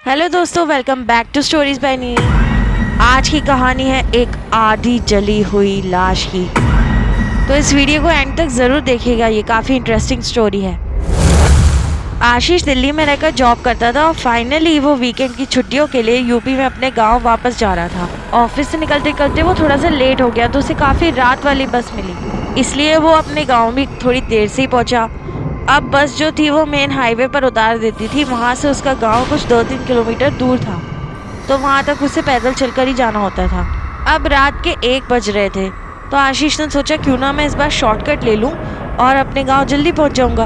Hello दोस्तों, welcome back to stories by नी। आज की कहानी है एक आधी जली हुई लाश की। तो इस वीडियो को एंड तक ज़रूर देखिएगा, ये काफ़ी इंटरेस्टिंग स्टोरी है। आशीष दिल्ली में रहकर जॉब करता था और फाइनली वो वीकेंड की छुट्टियों के लिए यूपी में अपने गांव वापस जा रहा था। ऑफिस से निकलते निकलते वो थोड़ा सा लेट हो गया तो उसे काफ़ी रात वाली बस मिली, इसलिए वो अपने गाँव भी थोड़ी देर से ही पहुँचा। अब बस जो थी वो मेन हाईवे पर उतार देती थी। वहाँ से उसका गांव कुछ 2-3 किलोमीटर दूर था, तो वहाँ तक उसे पैदल चलकर ही जाना होता था। अब रात के 1 बज रहे थे, तो आशीष ने सोचा क्यों ना मैं इस बार शॉर्टकट ले लूँ और अपने गांव जल्दी पहुँच जाऊँगा।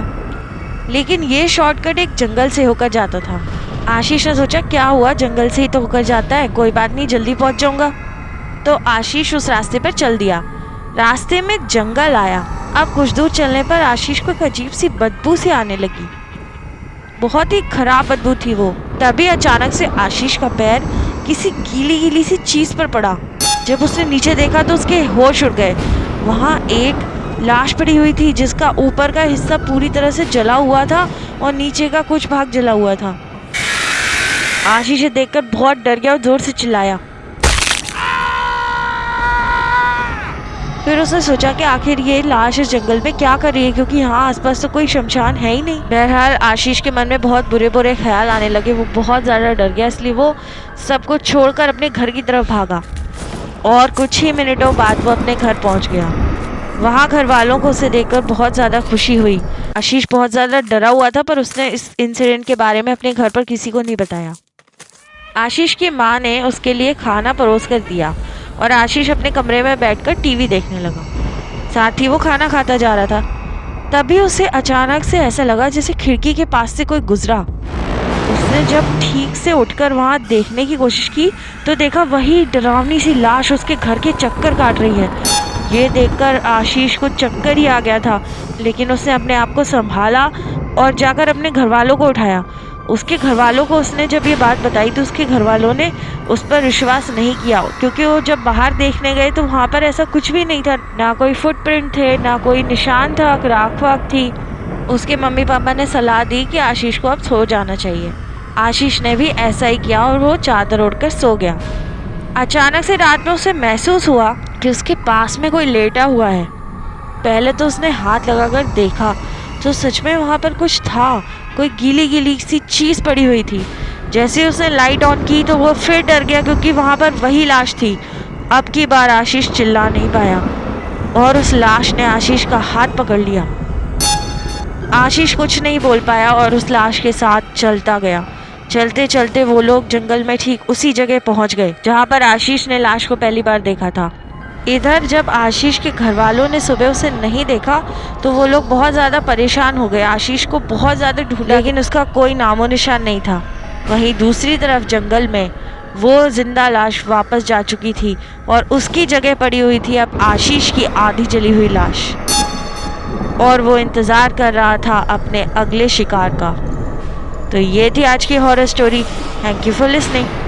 लेकिन ये शॉर्टकट एक जंगल से होकर जाता था। आशीष ने सोचा क्या हुआ, जंगल से ही तो होकर जाता है, कोई बात नहीं, जल्दी पहुँच जाऊँगा। तो आशीष उस रास्ते पर चल दिया। रास्ते में जंगल आया। अब कुछ दूर चलने पर आशीष को एक अजीब सी बदबू सी आने लगी। बहुत ही खराब बदबू थी वो। तभी अचानक से आशीष का पैर किसी गीली गीली सी चीज पर पड़ा। जब उसने नीचे देखा तो उसके होश उड़ गए। वहाँ एक लाश पड़ी हुई थी जिसका ऊपर का हिस्सा पूरी तरह से जला हुआ था और नीचे का कुछ भाग जला हुआ था। आशीष देखकर बहुत डर गया और जोर से चिल्लाया। फिर उसने सोचा कि आखिर ये लाश इस जंगल में क्या कर रही है, क्योंकि यहाँ आसपास तो कोई शमशान है ही नहीं। बहरहाल आशीष के मन में बहुत बुरे बुरे ख्याल आने लगे। वो बहुत ज़्यादा डर गया, इसलिए वो सब कुछ छोड़कर अपने घर की तरफ भागा और कुछ ही मिनटों बाद वो अपने घर पहुँच गया। वहाँ घर वालों को उसे देखकर बहुत ज़्यादा खुशी हुई। आशीष बहुत ज़्यादा डरा हुआ था, पर उसने इस इंसिडेंट के बारे में अपने घर पर किसी को नहीं बताया। आशीष की माँ ने उसके लिए खाना परोस कर दिया और आशीष अपने कमरे में बैठकर टीवी देखने लगा। साथ ही वो खाना खाता जा रहा था। तभी उसे अचानक से ऐसा लगा जैसे खिड़की के पास से कोई गुजरा। उसने जब ठीक से उठकर वहाँ देखने की कोशिश की तो देखा वही डरावनी सी लाश उसके घर के चक्कर काट रही है। ये देखकर आशीष को चक्कर ही आ गया था, लेकिन उसने अपने आप को संभाला और जाकर अपने घर वालों को उठाया। उसके घर वालों को उसने जब ये बात बताई तो उसके घर वालों ने उस पर विश्वास नहीं किया, क्योंकि वो जब बाहर देखने गए तो वहाँ पर ऐसा कुछ भी नहीं था। ना कोई फुटप्रिंट थे, ना कोई निशान था, राख वाख थी। उसके मम्मी पापा ने सलाह दी कि आशीष को अब सो जाना चाहिए। आशीष ने भी ऐसा ही किया और वो चादर ओढ़कर सो गया। अचानक से रात में उसे महसूस हुआ कि उसके पास में कोई लेटा हुआ है। पहले तो उसने हाथ लगाकर देखा तो सच में वहाँ पर कुछ था। कोई गीली गीली सी चीज़ पड़ी हुई थी। जैसे ही उसने लाइट ऑन की तो वो फिर डर गया, क्योंकि वहाँ पर वही लाश थी। अब की बार आशीष चिल्ला नहीं पाया और उस लाश ने आशीष का हाथ पकड़ लिया। आशीष कुछ नहीं बोल पाया और उस लाश के साथ चलता गया। चलते चलते वो लोग जंगल में ठीक उसी जगह पहुंच गए जहाँ पर आशीष ने लाश को पहली बार देखा था। इधर जब आशीष के घर वालों ने सुबह उसे नहीं देखा तो वो लोग बहुत ज़्यादा परेशान हो गए। आशीष को बहुत ज़्यादा ढूंढा, लेकिन उसका कोई नामो निशान नहीं था। वहीं दूसरी तरफ जंगल में वो जिंदा लाश वापस जा चुकी थी और उसकी जगह पड़ी हुई थी अब आशीष की आधी जली हुई लाश, और वो इंतज़ार कर रहा था अपने अगले शिकार का। तो ये थी आज की horror story. Thank you for listening.